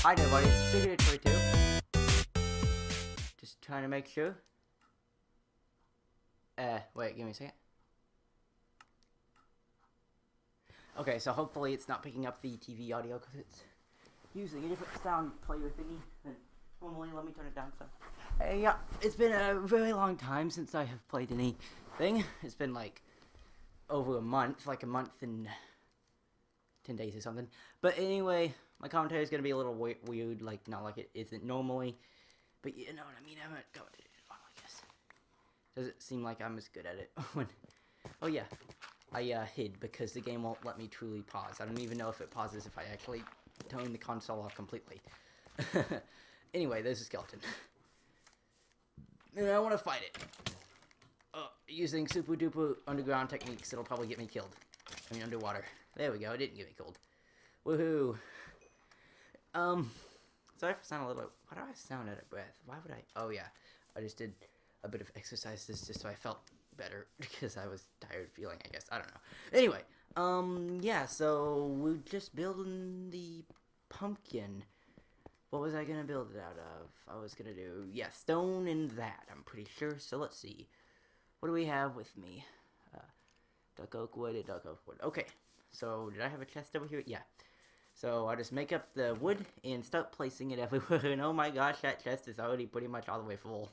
Hi there, buddy. It's Jofutofu. Just trying to make sure. Wait, give me a second. Okay, so hopefully it's not picking up the TV audio because it's using a different sound player thingy than normally. Let me turn it down some. Yeah, it's been a very long time since I have played anything. It's been like over a month, like a month and 10 days or something. But anyway, my commentary is going to be a little weird, like not like it isn't normally. But you know what I mean? I haven't commented on like this. Does it seem like I'm as good at it? When... Oh yeah, I hid because the game won't let me truly pause. I don't even know if it pauses if I actually turn the console off completely. Anyway, there's a skeleton. And I want to fight it. Using super duper underground techniques, it'll probably get me killed. I mean, underwater. There we go, it didn't get me killed. Woohoo! Sorry for sounding a little... Why do I sound out of breath? Why would I... Oh, yeah. I just did a bit of exercise just so I felt better. Because I was tired feeling, I guess. I don't know. Anyway, yeah, so we're just building the pumpkin. What was I gonna build it out of? I was gonna do... Yeah, stone and that, I'm pretty sure. So let's see. What do we have with me? Duck oak wood and duck oak wood. Okay. So, did I have a chest over here? Yeah. So, I'll just make up the wood and start placing it everywhere. And oh my gosh, that chest is already pretty much all the way full.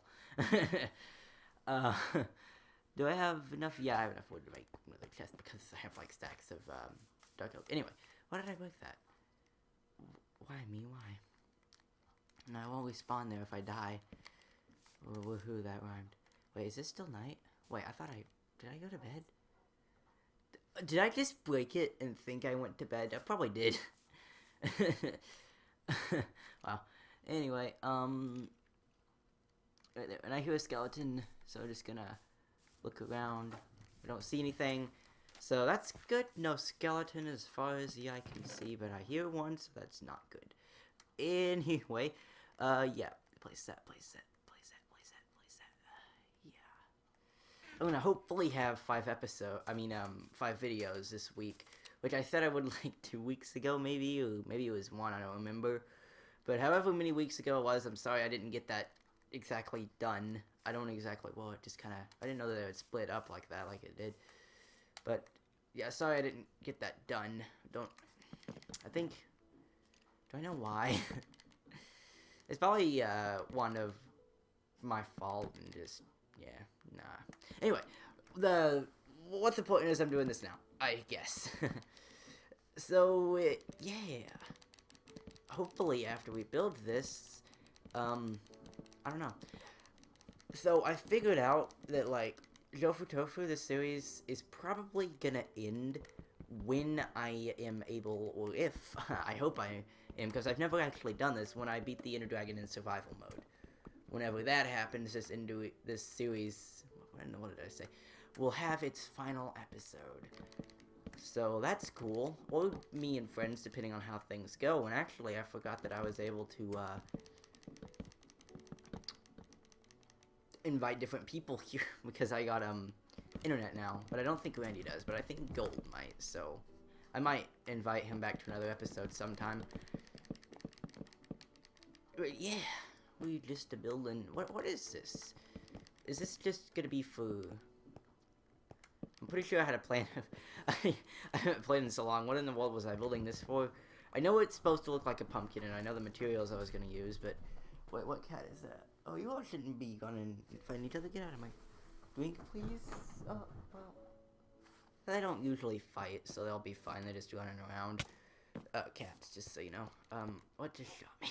Do I have enough? Yeah, I have enough wood to make another chest because I have like stacks of dark oak. Anyway, why did I break that? Why me? Why? And I won't respawn there if I die. Oh, woohoo, that rhymed. Wait, is this still night? Wait, I thought did I go to bed? Did I just break it and think I went to bed? I probably did. Wow. Anyway, right there. And I hear a skeleton, so I'm just gonna look around. I don't see anything, so that's good. No skeleton as far as the eye can see, but I hear one, so that's not good. Anyway, yeah. Place that. I'm gonna hopefully have 5 videos this week, which I said I would like 2 weeks ago, maybe, or maybe it was 1, I don't remember. But however many weeks ago it was, I'm sorry I didn't get that exactly done. I don't exactly, well, it just kind of, I didn't know that it would split up like that, like it did. But, yeah, sorry I didn't get that done. Do I know why? It's probably, one of my fault and just... Yeah, nah. Anyway, what's important is I'm doing this now, I guess. So, yeah. Hopefully after we build this, I don't know. So I figured out that, like, Jofutofu, this series, is probably gonna end when I am able, or if, I hope I am, because I've never actually done this, when I beat the Inner Dragon in survival mode. Whenever that happens, this series, what did I say, will have its final episode. So that's cool. Or me and friends, depending on how things go. And actually, I forgot that I was able to invite different people here because I got internet now. But I don't think Randy does. But I think Gold might. So I might invite him back to another episode sometime. But yeah. We just a building. What is this? Is this just gonna be for... I'm pretty sure I had a plan. I haven't played in so long. What in the world was I building this for? I know it's supposed to look like a pumpkin, and I know the materials I was gonna use, but... Wait, what cat is that? Oh, you all shouldn't be gone and find each other. Get out of my drink, please. Oh, well... They don't usually fight, so they'll be fine. They're just running around. Cats, just so you know. What just shot me?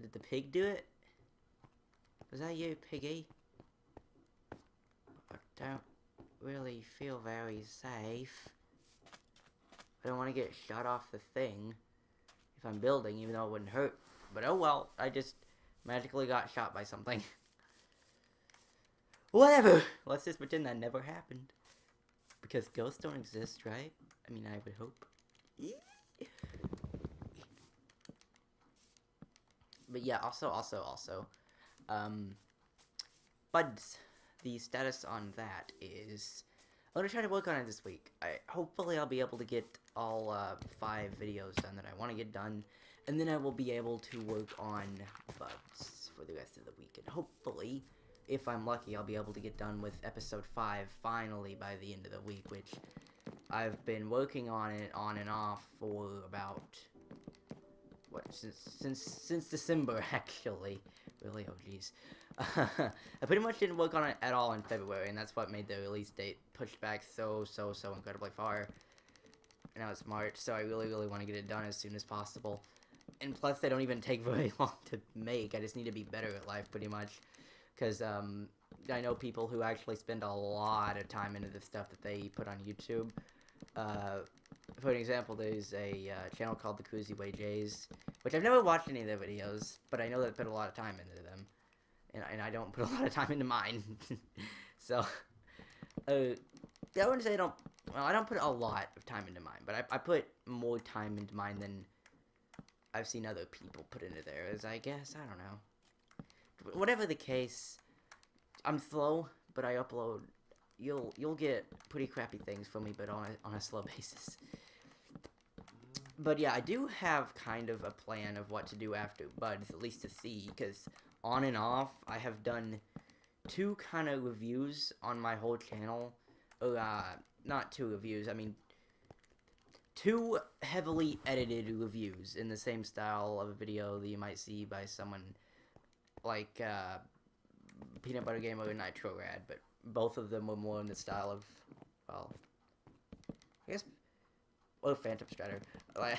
Did the pig do it? Was that you, piggy? I don't really feel very safe. I don't want to get shot off the thing if I'm building, even though it wouldn't hurt. But oh well, I just magically got shot by something. Whatever! Let's just pretend that never happened. Because ghosts don't exist, right? I mean, I would hope. But yeah, also, buds, the status on that is, I'm gonna try to work on it this week. Hopefully I'll be able to get all, 5 videos done that I want to get done, And then I will be able to work on bugs for the rest of the week. And hopefully, if I'm lucky, I'll be able to get done with episode 5 finally by the end of the week, which I've been working on it on and off for about, what, since December, actually. Really, oh jeez. I pretty much didn't work on it at all in February, and that's what made the release date pushed back so incredibly far. And now it's March, so I really want to get it done as soon as possible. And plus, they don't even take very long to make. I just need to be better at life, pretty much. Because, I know people who actually spend a lot of time into the stuff that they put on YouTube. For an example, there's a channel called The Cruisy Way Jays, which I've never watched any of their videos, but I know that they put a lot of time into them. And I don't put a lot of time into mine. So, I wouldn't say I don't put a lot of time into mine, but I put more time into mine than I've seen other people put into theirs, I guess. I don't know. Whatever the case, I'm slow, but I upload. You'll get pretty crappy things from me, but on a slow basis. But yeah, I do have kind of a plan of what to do after Buds, at least to see, because on and off, I have done 2 kind of reviews on my whole channel. Not 2 reviews, I mean 2 heavily edited reviews in the same style of a video that you might see by someone like Peanut Butter Gamer or Nitro Rad, but both of them were more in the style of, well, I guess, or Phantom Strider.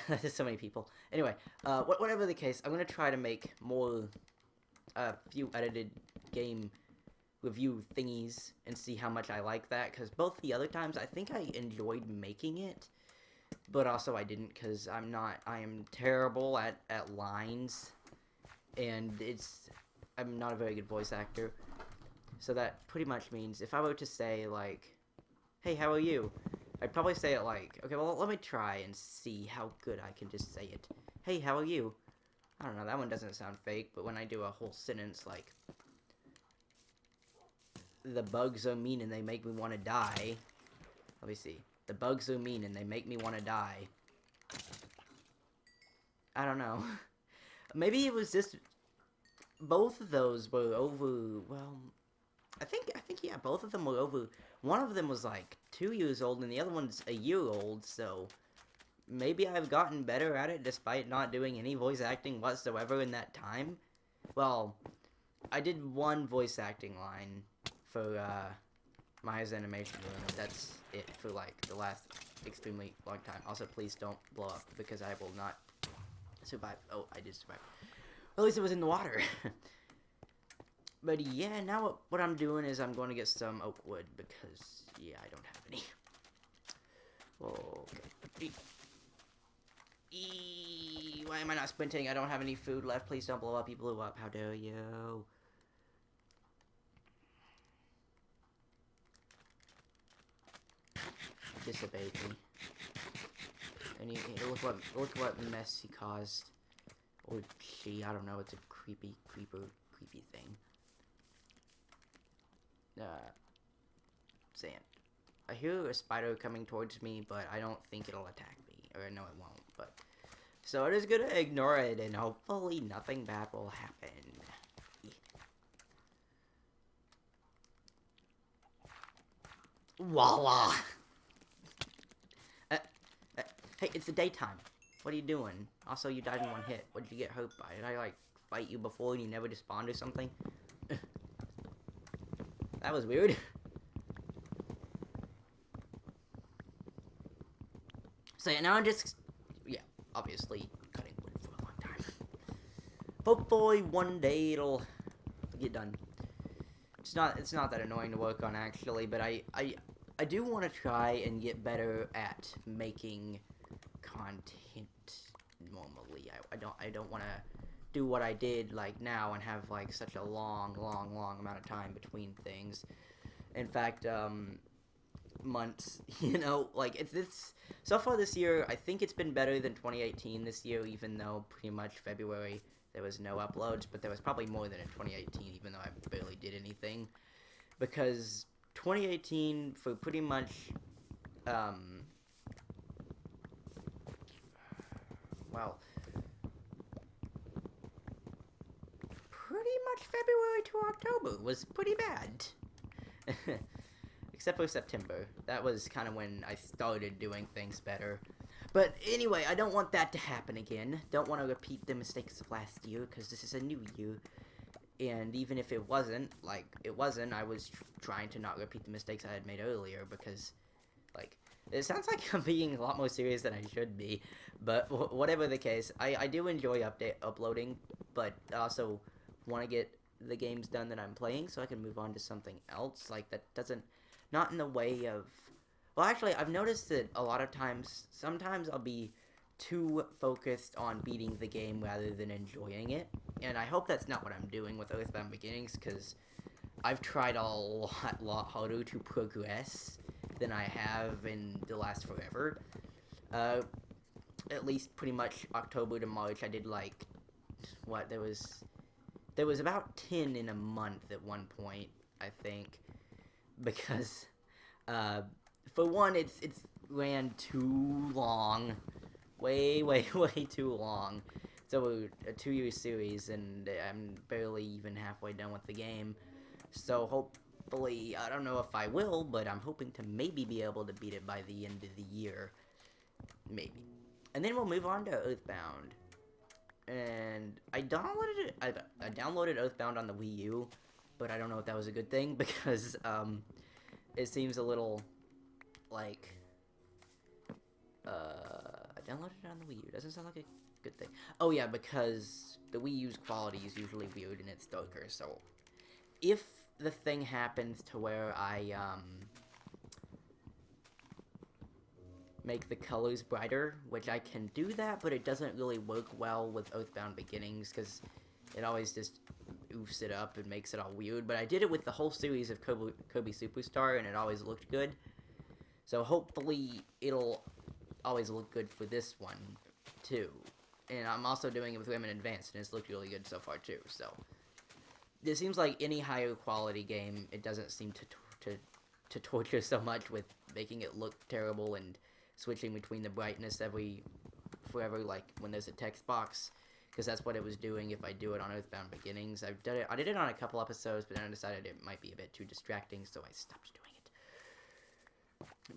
There's so many people. Anyway, whatever the case, I'm gonna try to make more, few edited game review thingies and see how much I like that, because both the other times I think I enjoyed making it, but also I didn't, because I am terrible at lines, and I'm not a very good voice actor, so that pretty much means if I were to say, like, hey, how are you? I'd probably say it like, okay, well, let me try and see how good I can just say it. Hey, how are you? I don't know, that one doesn't sound fake, but when I do a whole sentence like, the bugs are mean and they make me want to die. Let me see. The bugs are mean and they make me want to die. I don't know. Maybe it was just... Both of those were over... Well, I think yeah, both of them were over... One of them was like 2 years old and the other one's a year old, so... Maybe I've gotten better at it despite not doing any voice acting whatsoever in that time. Well, I did one voice acting line for Maya's animation room. That's it for like the last extremely long time. Also, please don't blow up because I will not survive. Oh, I did survive. Well, at least it was in the water. But yeah, now what I'm doing is I'm going to get some oak wood because, yeah, I don't have any. Okay. Why am I not sprinting? I don't have any food left. Please don't blow up. You blew up. How dare you? Disobeyed me. And look what mess he caused. Or she, I don't know, it's a creepy thing. Sand. I hear a spider coming towards me, but I don't think it'll attack me. Or no, it won't, but... So I'm just gonna ignore it, and hopefully nothing bad will happen. Voila! Hey, it's the daytime. What are you doing? Also, you died in 1 hit. What did you get hurt by? Did I, like, fight you before and you never despawned or something? That was weird. So, yeah, now I'm just... Yeah, obviously, cutting wood for a long time. Hopefully, one day it'll get done. It's not that annoying to work on, actually, but I do want to try and get better at making content normally. I don't want to do what I did like now and have like such a long amount of time between things. In fact, months, you know, like it's this so far this year. I think it's been better than 2018 this year, even though pretty much February there was no uploads, but there was probably more than in 2018, even though I barely did anything, because 2018 for pretty much well, February to October was pretty bad. Except for September. That was kind of when I started doing things better. But anyway, I don't want that to happen again. Don't want to repeat the mistakes of last year, because this is a new year. And even if it wasn't, I was trying to not repeat the mistakes I had made earlier, because, like, it sounds like I'm being a lot more serious than I should be. But whatever the case, I do enjoy uploading, but I also want to get the games done that I'm playing so I can move on to something else, like, that doesn't, not in the way of, well, actually, I've noticed that a lot of times, sometimes I'll be too focused on beating the game rather than enjoying it, and I hope that's not what I'm doing with Earthbound Beginnings, because I've tried a lot harder to progress than I have in the last forever. At least pretty much October to March, I did, like, what, there was about 10 in a month at one point, I think, because, for one, it's ran too long, way too long. So a 2-year series, and I'm barely even halfway done with the game. So hopefully, I don't know if I will, but I'm hoping to maybe be able to beat it by the end of the year, maybe. And then we'll move on to Earthbound. And I downloaded it. I downloaded Earthbound on the Wii U, but I don't know if that was a good thing, because it seems a little like I downloaded it on the Wii U. Doesn't sound like a good thing. Oh yeah, because the Wii U's quality is usually weird and it's darker. So if the thing happens to where I make the colors brighter, which I can do that, but it doesn't really work well with Earthbound Beginnings, because it always just oofs it up and makes it all weird. But I did it with the whole series of Kirby Superstar, and it always looked good. So hopefully it'll always look good for this one, too. And I'm also doing it with Rayman Advanced, and it's looked really good so far, too. So it seems like any higher quality game, it doesn't seem to torture so much with making it look terrible and switching between the brightness forever, like when there's a text box, because that's what it was doing if I do it on Earthbound Beginnings. I did it on a couple episodes, but then I decided it might be a bit too distracting, so I stopped doing it.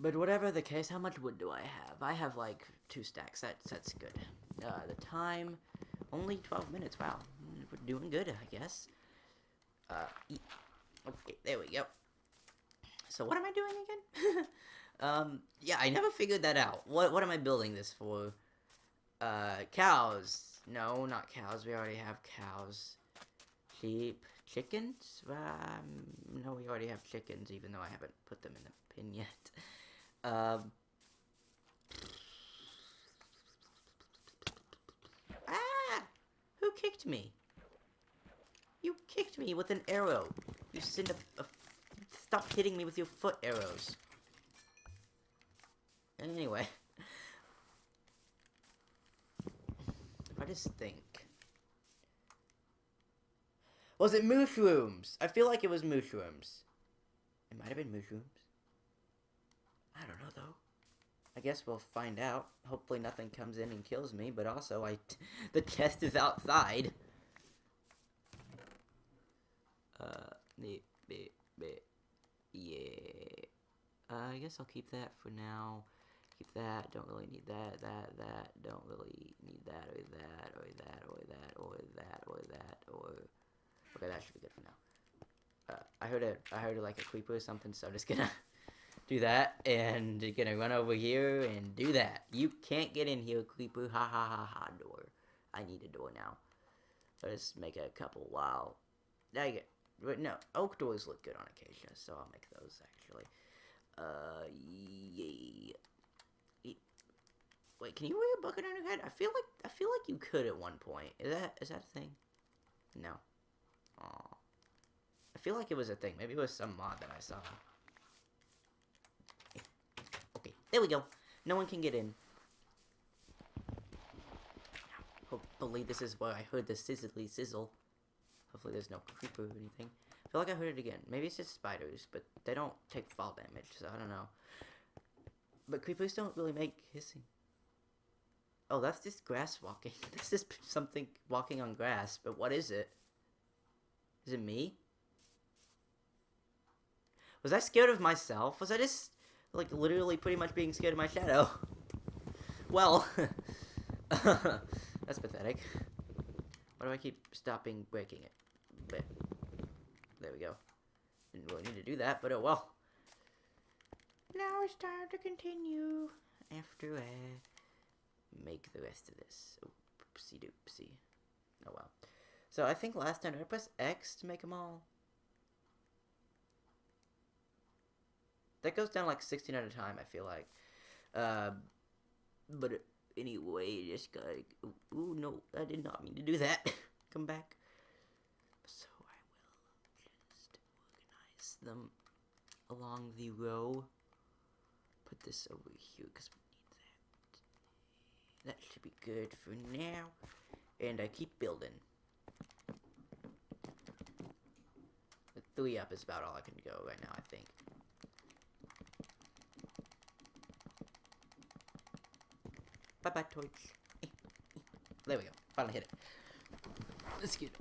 But whatever the case, how much wood do I have? I have like 2 stacks. That's good. The time, only 12 minutes. Wow, we're doing good, I guess. Okay, there we go. So what am I doing again? Yeah, I never figured that out. What am I building this for? Cows. No, not cows. We already have cows. Sheep. Chickens? No, we already have chickens, even though I haven't put them in the pin yet. Who kicked me? You kicked me with an arrow. You send a stop hitting me with your foot arrows. Anyway. I just think. Was it mushrooms? I feel like it was mushrooms. It might have been mushrooms. I don't know, though. I guess we'll find out. Hopefully nothing comes in and kills me, but also the chest is outside. Yeah. I guess I'll keep that for now. Keep that. Don't really need that. Don't really need that, or that, or that, or that, or that, or that, or. Okay, that should be good for now. I heard like a creeper or something, so I'm just gonna do that, and gonna run over here and do that. You can't get in here, creeper. Ha ha ha ha. Door. I need a door now. Let's make a couple. Wow. Dang it. No, oak doors look good on Acacia, so I'll make those actually. Yeah. Wait, can you wear a bucket on your head? I feel like you could at one point. Is that a thing? No. Aw. I feel like it was a thing. Maybe it was some mod that I saw. Okay, there we go. No one can get in. Hopefully this is where I heard the sizzly sizzle. Hopefully there's no creeper or anything. I feel like I heard it again. Maybe it's just spiders, but they don't take fall damage, so I don't know. But creepers don't really make hissing. Oh, that's just grass walking. That's just something walking on grass, but what is it? Is it me? Was I scared of myself? Was I just, like, literally pretty much being scared of my shadow? Well, that's pathetic. Why do I keep stopping breaking it? There we go. Didn't really need to do that, but oh well. Now it's time to continue after I make the rest of this. Oopsie doopsie. Oh well. So I think last time I pressed X to make them all. That goes down like 16 at a time, I feel like. But anyway, just like, ooh, no, I did not mean to do that. Come back. So I will just organize them along the row. Put this over here because we need that. That should be good for now. And I keep building. The 3 up is about all I can go right now, I think. Bye-bye, torch. There we go. Finally hit it. Let's get it.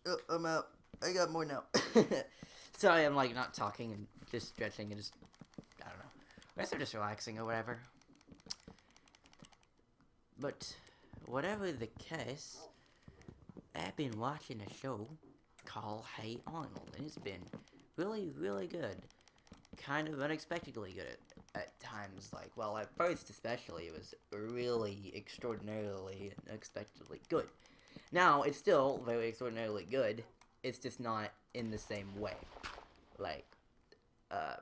Oh, I'm out. I got more now. Sorry, I'm like not talking and just stretching and just, I don't know. I guess I'm just relaxing or whatever. But whatever the case, I've been watching a show called Hey Arnold, and it's been really, really good. Kind of unexpectedly good at times. Like, well, at first especially, it was really extraordinarily unexpectedly good. Now, it's still very extraordinarily good. It's just not in the same way. Like,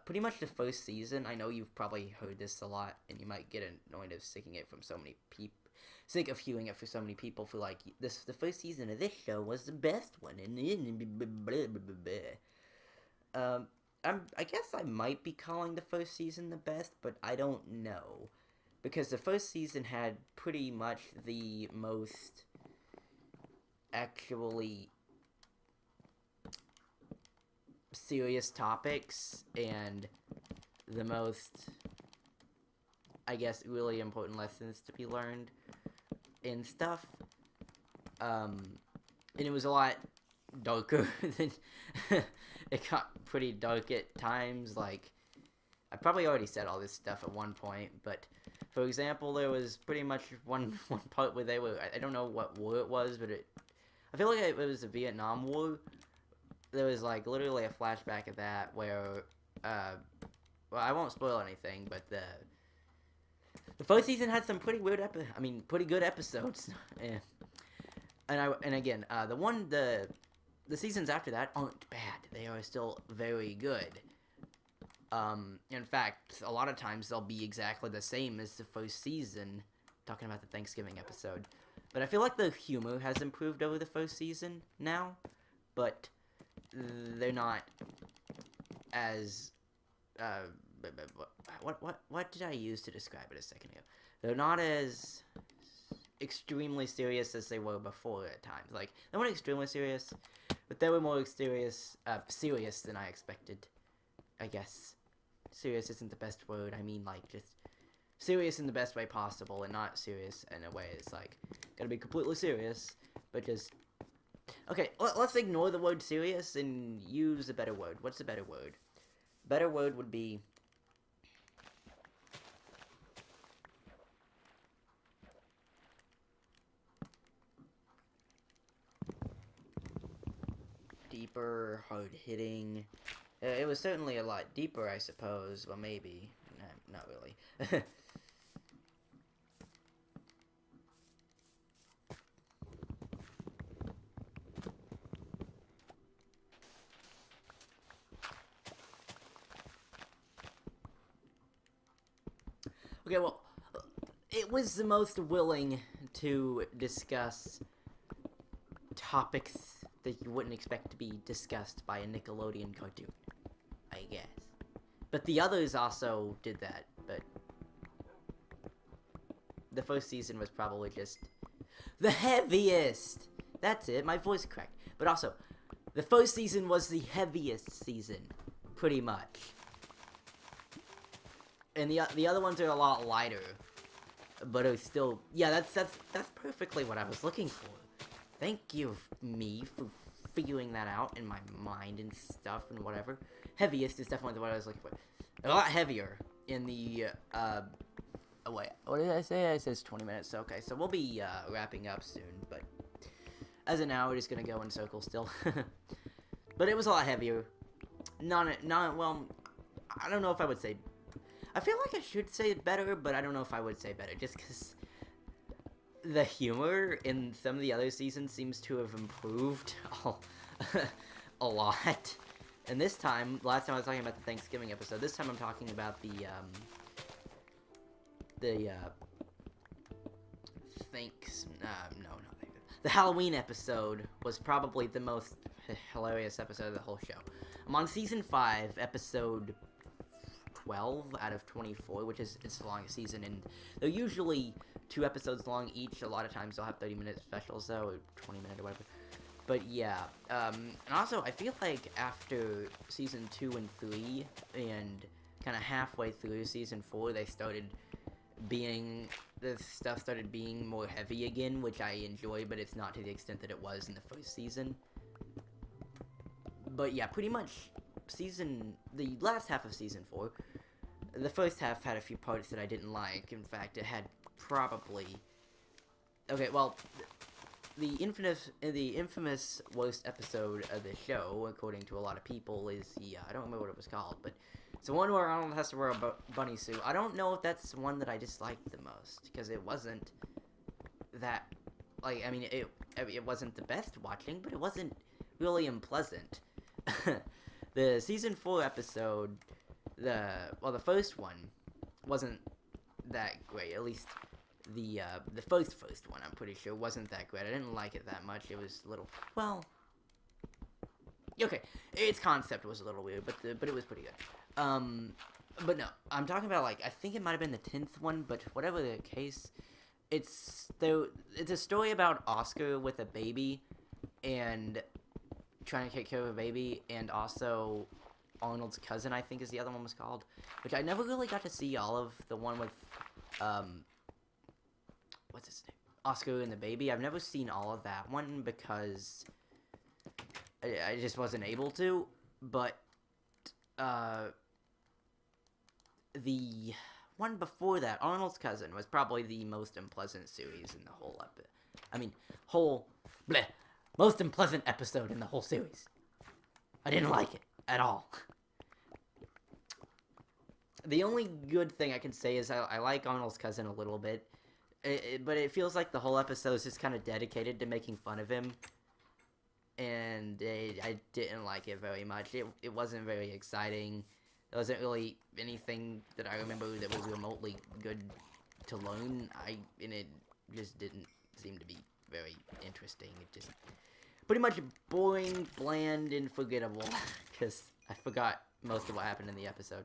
pretty much the first season, I know you've probably heard this a lot, and you might get annoyed of sticking it from so many people. Sick of hearing it for so many people for like the first season of this show was the best one, and I guess I might be calling the first season the best, but I don't know, because the first season had pretty much the most actually serious topics and the most, I guess, really important lessons to be learned and stuff, and it was a lot darker than, it got pretty dark at times. Like, I probably already said all this stuff at one point, but, for example, there was pretty much one part where they were, I don't know what war it was, but I feel like it was the Vietnam War. There was, like, literally a flashback of that where, well, I won't spoil anything, but the first season had some pretty weird pretty good episodes. Yeah. And again, the seasons after that aren't bad. They are still very good. In fact, a lot of times they'll be exactly the same as the first season, talking about the Thanksgiving episode. But I feel like the humor has improved over the first season now, but they're not as, what did I use to describe it a second ago? They're not as extremely serious as they were before at times. Like, they weren't extremely serious, but they were more serious than I expected, I guess. Serious isn't the best word. I mean, like, just serious in the best way possible, and not serious in a way it's like, gotta be completely serious, but just... Okay, let's ignore the word serious and use a better word. What's a better word? Better word would be... deeper, hard-hitting. It was certainly a lot deeper, I suppose. Well, maybe. Nah, not really. Okay, well, it was the most willing to discuss topics that you wouldn't expect to be discussed by a Nickelodeon cartoon, I guess. But the others also did that, but the first season was probably just the heaviest! That's it, my voice cracked. But also, the first season was the heaviest season. pretty much. And the other ones are a lot lighter, but it's still, yeah, that's perfectly what I was looking for. Thank you, me, for figuring that out in my mind and stuff and whatever. Heaviest is definitely what I was looking for. A lot heavier in the, oh wait, what did I say? I says 20 minutes, okay, so we'll be, wrapping up soon, but as of now, we're just gonna go in circles still. But it was a lot heavier. Well, I don't know if I would say, I feel like I should say better, but I don't know if I would say better, just because the humor in some of the other seasons seems to have improved a lot. And this time, last time I was talking about the Thanksgiving episode, this time I'm talking about the Halloween episode was probably the most hilarious episode of the whole show. I'm on season 5, episode 12 out of 24, which is it's the longest season, and they're usually 2 episodes long each. A lot of times they'll have 30-minute specials, though, or 20-minute or whatever. But yeah, and also I feel like after season 2 and 3, and kind of halfway through season 4, the stuff started being more heavy again, which I enjoy, but it's not to the extent that it was in the first season. But yeah, pretty much the last half of season 4, the first half had a few parts that I didn't like. In fact, it had probably, okay, well, the infamous worst episode of the show, according to a lot of people, is the, I don't remember what it was called, but it's the one where Arnold has to wear a bunny suit. I don't know if that's the one that I disliked the most, because it wasn't that, like, I mean, it wasn't the best watching, but it wasn't really unpleasant. The season 4 episode, the first one wasn't that great. At least the first one, I'm pretty sure, wasn't that great. I didn't like it that much. It was a little, well, okay, its concept was a little weird, but it was pretty good. But no, I'm talking about, like, I think it might have been the 10th one, but whatever the case, it's a story about Oscar with a baby, and trying to take care of a baby, and also Arnold's cousin, I think is the other one was called, which I never really got to see all of. The one with, what's his name? Oscar and the baby. I've never seen all of that one because I just wasn't able to, but, the one before that, Arnold's cousin, was probably the most unpleasant series in the whole most unpleasant episode in the whole series. I didn't like it at all. The only good thing I can say is I like Arnold's cousin a little bit, but it feels like the whole episode is just kind of dedicated to making fun of him, and I didn't like it very much. It wasn't very exciting. There wasn't really anything that I remember that was remotely good to learn. And it just didn't seem to be very interesting. It just pretty much boring, bland, and forgettable, because I forgot most of what happened in the episode.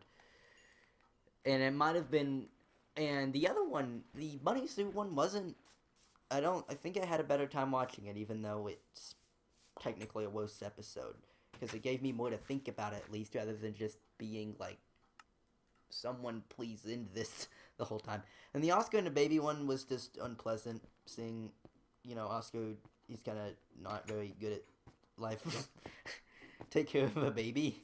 And it might have been, and the other one, the bunny suit one, wasn't, I think I had a better time watching it, even though it's technically a worse episode, because it gave me more to think about it, at least, rather than just being like, someone please end this the whole time. And the Oscar and the baby one was just unpleasant, seeing, Oscar, he's kind of not very good at life. Take care of a baby.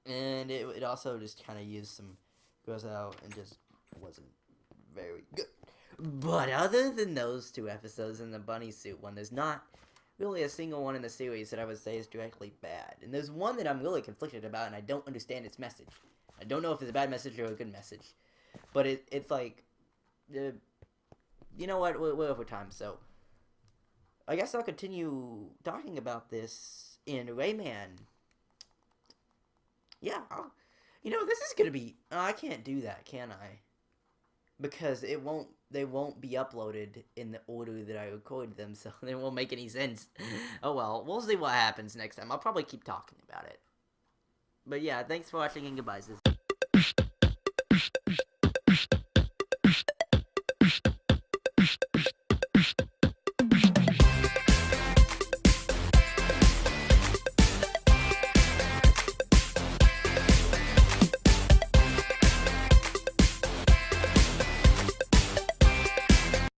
And it also just kind of used some gross out and just wasn't very good. But other than those 2 episodes and the bunny suit one, there's not really a single one in the series that I would say is directly bad. And there's one that I'm really conflicted about, and I don't understand its message. I don't know if it's a bad message or a good message. But it's like, you know what, we're over time, so I guess I'll continue talking about this in Rayman. Yeah, this is gonna be, I can't do that, can I? Because they won't be uploaded in the order that I recorded them, so they won't make any sense. Oh well, we'll see what happens next time. I'll probably keep talking about it. But yeah, thanks for watching and goodbye, sis.